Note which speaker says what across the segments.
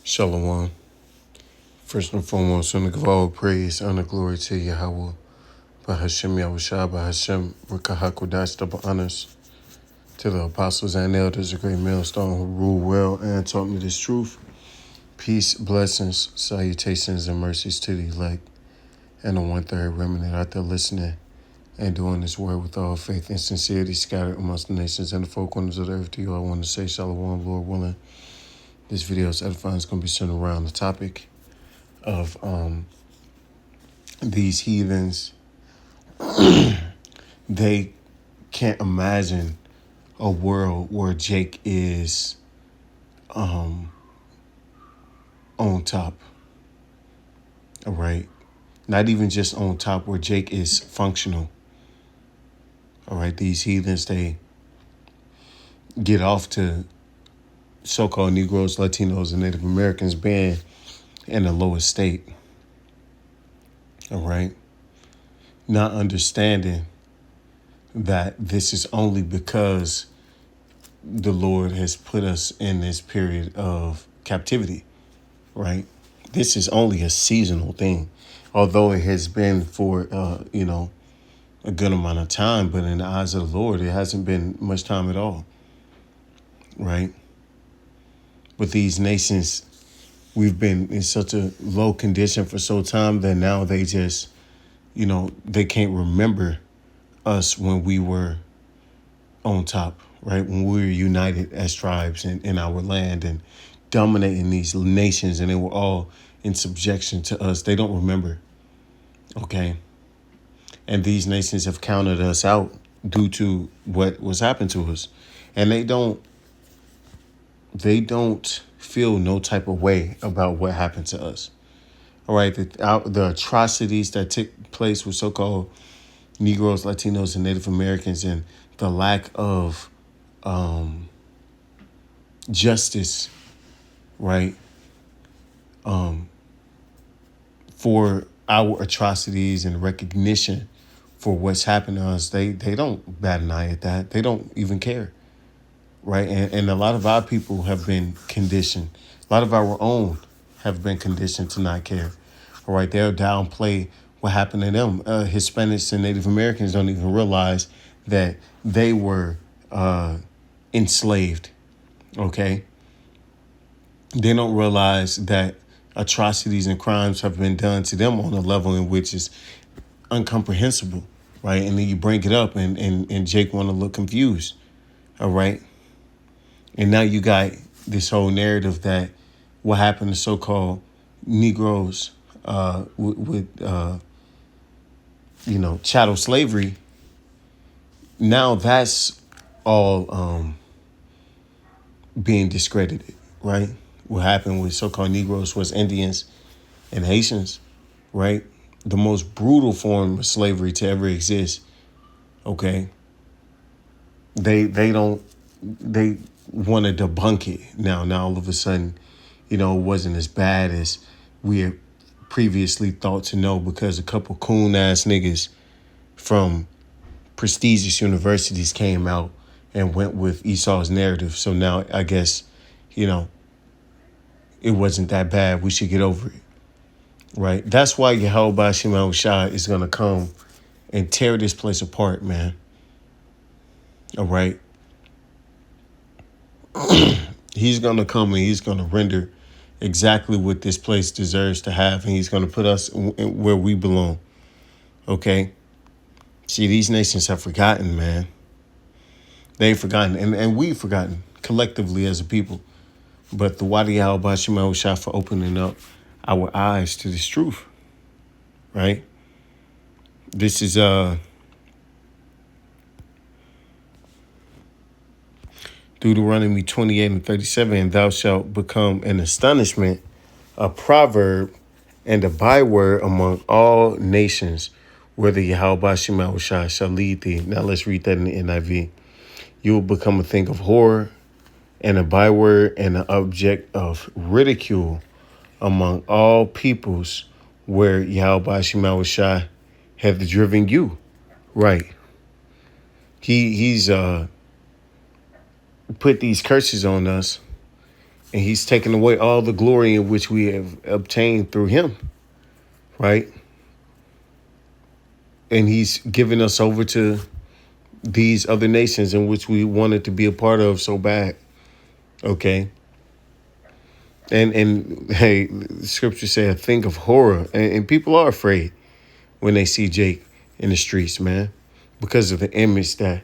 Speaker 1: Shalom. First and foremost, I want to give all praise, honor, glory to Yahweh. Bahashem Yahushua, Bahashem Rikahakodash, double honors to the apostles and elders, a great millstone who rule well and taught me this truth. Peace, blessings, salutations, and mercies to the elect and the one-third remnant out there listening and doing this word with all faith and sincerity scattered amongst the nations and the four corners of the earth. To you, I want to say shalom, Lord willing. This video's edifying is going to be centered around the topic of these heathens. They can't imagine a world where Jake is on top. All right. Not even just on top, where Jake is functional. All right. These heathens, they get off to so-called Negroes, Latinos, and Native Americans being in the lowest state. All right. Not understanding that this is only because the Lord has put us in this period of captivity, right? This is only a seasonal thing, although it has been for, a good amount of time. But in the eyes of the Lord, it hasn't been much time at all, right? But these nations, we've been in such a low condition for so time that now they just, they can't remember us when we were on top, right? When we were united as tribes in our land and dominating these nations, and they were all in subjection to us. They don't remember, okay? And these nations have counted us out due to what was happened to us. And they don't feel no type of way about what happened to us. All right, the atrocities that took place with so-called Negroes, Latinos, and Native Americans, and the lack of justice, right, for our atrocities and recognition for what's happened to us, they don't bat an eye at that. They don't even care, right? And a lot of our people have been conditioned. A lot of our own have been conditioned to not care. All right, they'll downplay what happened to them. Hispanics and Native Americans don't even realize that they were enslaved, okay? They don't realize that atrocities and crimes have been done to them on a level in which is incomprehensible, right? And then you bring it up and Jake want to look confused, all right? And now you got this whole narrative that what happened to so-called Negroes with chattel slavery, now that's all being discredited, right? What happened with so-called Negroes was Indians and Haitians, right? The most brutal form of slavery to ever exist, okay? They want to debunk it now. Now all of a sudden, it wasn't as bad as we had previously thought to know, because a couple coon-ass niggas from prestigious universities came out and went with Esau's narrative. So now I guess, it wasn't that bad. We should get over it, right? That's why Yahweh Shema Shai is going to come and tear this place apart, man. All right? He's going to come and he's going to render exactly what this place deserves to have, and he's going to put us where we belong, okay? See, these nations have forgotten, man. They've forgotten, and we've forgotten collectively as a people. But the Wadi al-Bashima Shah for opening up our eyes to this truth, right? This is Deuteronomy 28:37, and thou shalt become an astonishment, a proverb, and a byword among all nations, where the Yahweh Shema Shah shall lead thee. Now let's read that in the NIV. You will become a thing of horror and a byword and an object of ridicule among all peoples, where Yahweh Shema Shah hath driven you. Right. He's put these curses on us, And he's taken away all the glory in which we have obtained through him, right? And he's given us over to these other nations in which we wanted to be a part of so bad. Okay. And hey, the scripture say a thing of horror. And people are afraid when they see Jake in the streets, man, because of the image that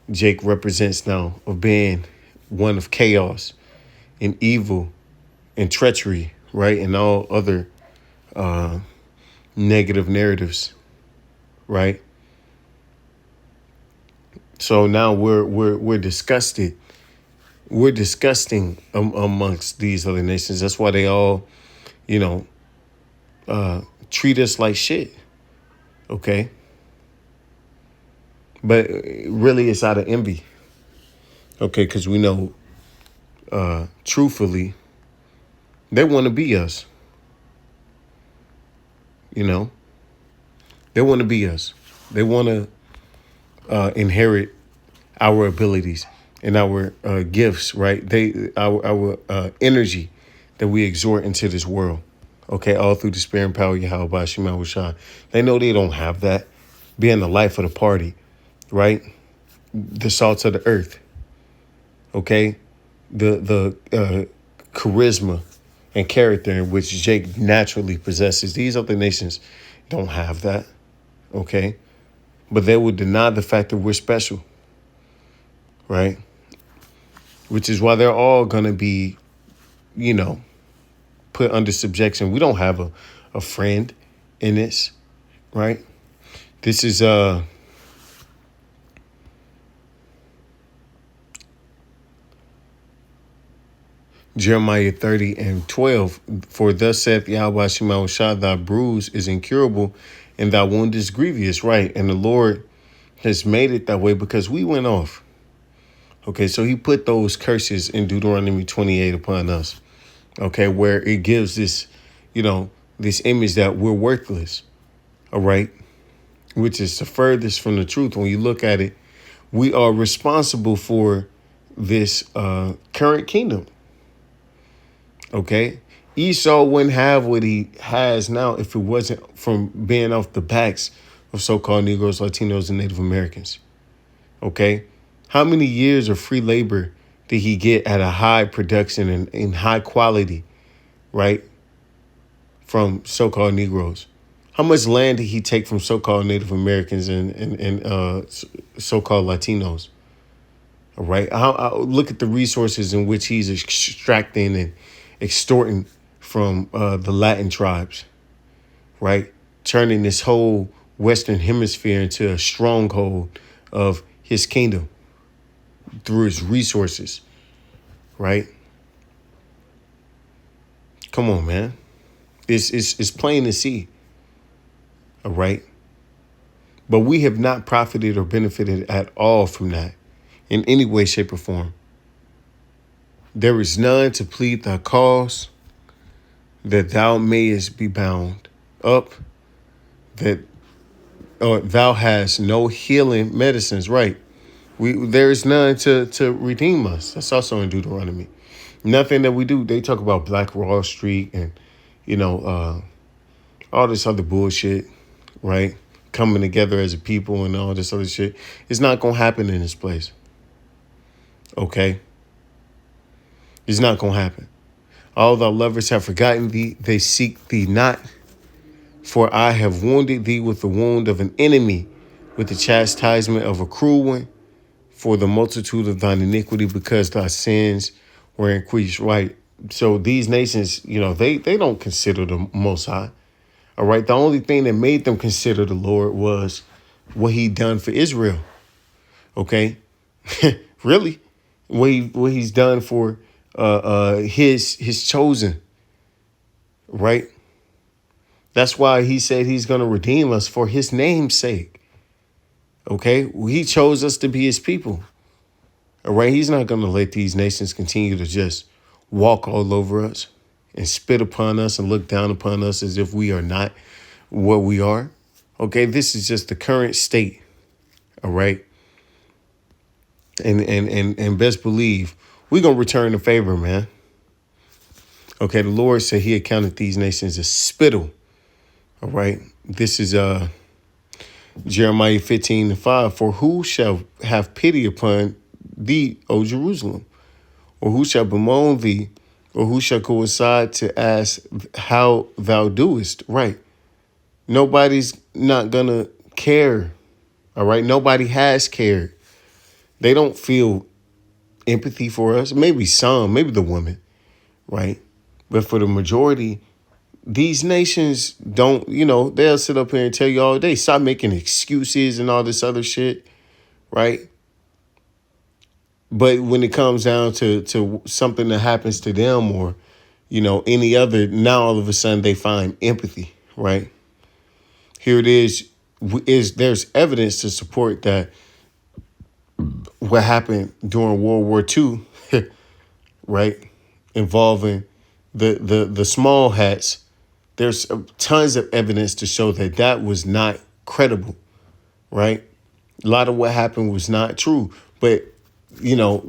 Speaker 1: Jake represents now of being one of chaos and evil and treachery, right? And all other negative narratives, right? So now we're disgusted. We're disgusting amongst these other nations. That's why they all, you know, treat us like shit. Okay. But really, it's out of envy. Okay, because we know, truthfully, they want to be us. You know, they want to be us. They want to inherit our abilities and our gifts, right? Our energy that we exhort into this world. Okay, all through the spirit and power of Yahweh Shema Shah. They know they don't have that. Being the life of the party, right? The salt of the earth. Okay, the charisma and character in which Jake naturally possesses. These other nations don't have that. Okay, but they would deny the fact that we're special, right? Which is why they're all going to be, you know, put under subjection. We don't have a friend in this, right? This is Jeremiah 30:12. For thus saith Yahweh Shema Shah, thy bruise is incurable and thy wound is grievous, right? And the Lord has made it that way because we went off. Okay, so he put those curses in Deuteronomy 28 upon us. Okay, where it gives this, you know, this image that we're worthless. All right, which is the furthest from the truth. When you look at it, we are responsible for this current kingdom. Okay, Esau wouldn't have what he has now if it wasn't from being off the backs of so-called Negroes, Latinos, and Native Americans. Okay, how many years of free labor did he get at a high production and high quality, right, from so-called Negroes? How much land did he take from so-called Native Americans and so-called Latinos? All right. Look at the resources in which he's extracting and extorting from the Latin tribes, right? Turning this whole Western hemisphere into a stronghold of his kingdom through his resources, right? Come on, man. It's plain to see. All right. But we have not profited or benefited at all from that in any way, shape, or form. There is none to plead thy cause, that thou mayest be bound up, that thou hast no healing medicines, right? There is none to redeem us. That's also in Deuteronomy. Nothing that we do. They talk about Black Wall Street and, you know, all this other bullshit, right? Coming together as a people and all this other shit. It's not going to happen in this place. Okay? It's not going to happen. All thy lovers have forgotten thee. They seek thee not. For I have wounded thee with the wound of an enemy, with the chastisement of a cruel one, for the multitude of thine iniquity, because thy sins were increased, right? So these nations, you know, they don't consider the Most High. All right. The only thing that made them consider the Lord was what he done for Israel. OK, really, what he's done for his chosen. Right. That's why he said he's going to redeem us for his name's sake. OK, he chose us to be his people. All right. He's not going to let these nations continue to just walk all over us and spit upon us and look down upon us as if we are not what we are. Okay, this is just the current state. All right. And best believe we're gonna return the favor, man. Okay, the Lord said he accounted these nations as spittle. All right. This is Jeremiah 15:5. For who shall have pity upon thee, O Jerusalem? Or who shall bemoan thee? Or who shall go aside to ask how thou doest? Right. Nobody's not gonna care. All right. Nobody has cared. They don't feel empathy for us. Maybe some, maybe the women, right? But for the majority, these nations don't, they'll sit up here and tell you all day, stop making excuses and all this other shit, right? But when it comes down to something that happens to them or, any other, now all of a sudden they find empathy, right? Here it is there's evidence to support that what happened during World War II, right? Involving the small hats. There's tons of evidence to show that that was not credible, right? A lot of what happened was not true, but no,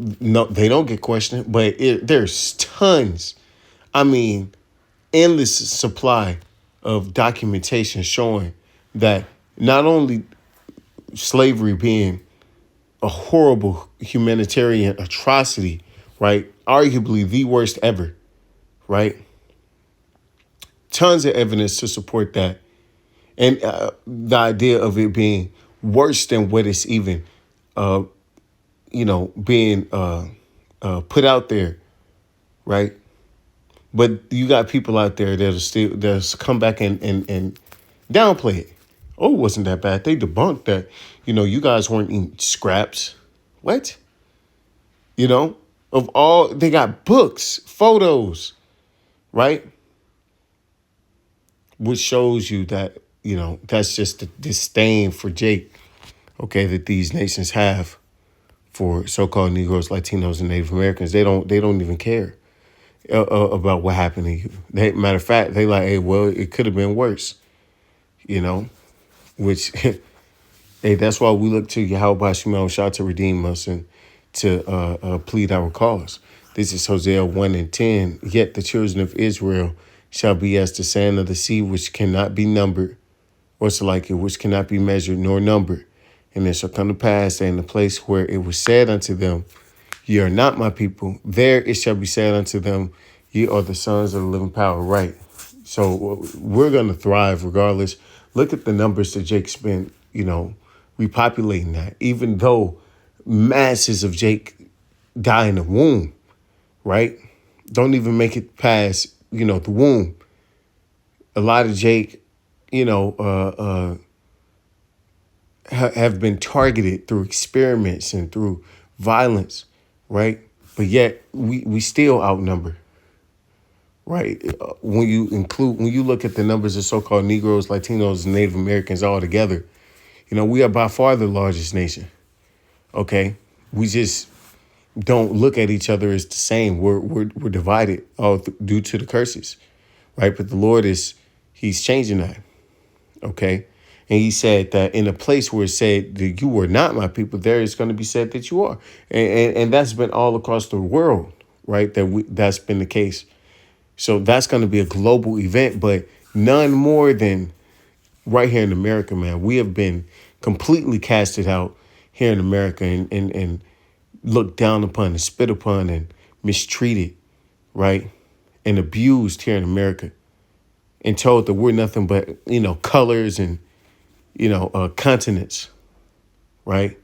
Speaker 1: they don't get questioned. But there's tons, I mean, endless supply of documentation showing that not only slavery being a horrible humanitarian atrocity, right? Arguably the worst ever, right? Tons of evidence to support that. And the idea of it being worse than what it's even, being put out there, right? But you got people out there that'll come back and downplay it. Oh, it wasn't that bad. They debunked that, you guys weren't eating scraps. What? Of all, they got books, photos, right? Which shows you that, that's just the disdain for Jake, okay, that these nations have for so-called Negroes, Latinos, and Native Americans. They don't even care about what happened to you. Matter of fact, they like, hey, well, it could have been worse, which, hey, that's why we look to Yahweh Shemel Shah to redeem us and to plead our cause. This is Hosea 1:10. Yet the children of Israel shall be as the sand of the sea, which cannot be numbered, or so like it, which cannot be measured nor numbered. And it shall come to pass that in the place where it was said unto them, ye are not my people, there it shall be said unto them, ye are the sons of the living power. Right. So we're going to thrive regardless. Look at the numbers that Jake spent, repopulating that, even though masses of Jake die in the womb, right? Don't even make it past, the womb. A lot of Jake, have been targeted through experiments and through violence, right? But yet we still outnumber, right? When you look at the numbers of so-called Negroes, Latinos, and Native Americans all together, we are by far the largest nation. Okay, we just don't look at each other as the same. We're divided all due to the curses, right? But the Lord he's changing that. Okay. And he said that in a place where it said that you were not my people, there is going to be said that you are. And that's been all across the world, right? That's been the case. So that's going to be a global event, but none more than right here in America, man. We have been completely casted out here in America and looked down upon and spit upon and mistreated, right? And abused here in America and told that we're nothing but, colors and, continents, right?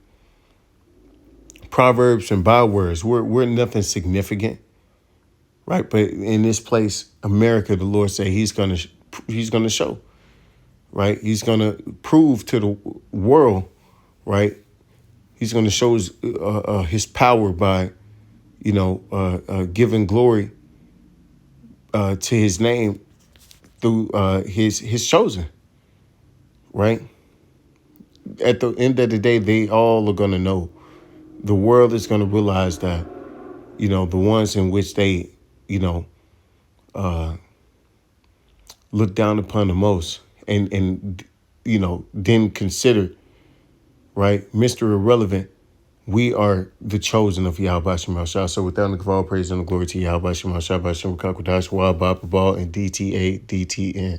Speaker 1: Proverbs and bywords. We're nothing significant, right? But in this place, America, the Lord said he's gonna show, right? He's gonna prove to the world, right? He's gonna show his power by, giving glory to his name through his chosen, right? At the end of the day, they all are going to know. The world is going to realize that, the ones in which they, look down upon the most and then consider, right, Mr. Irrelevant We are the chosen of Yahweh Shem Shah. So with that, I give all praise and glory to Yahweh Shem Shah, Bashem Kakwadash, Wabba, Ball, and DTA, DTN.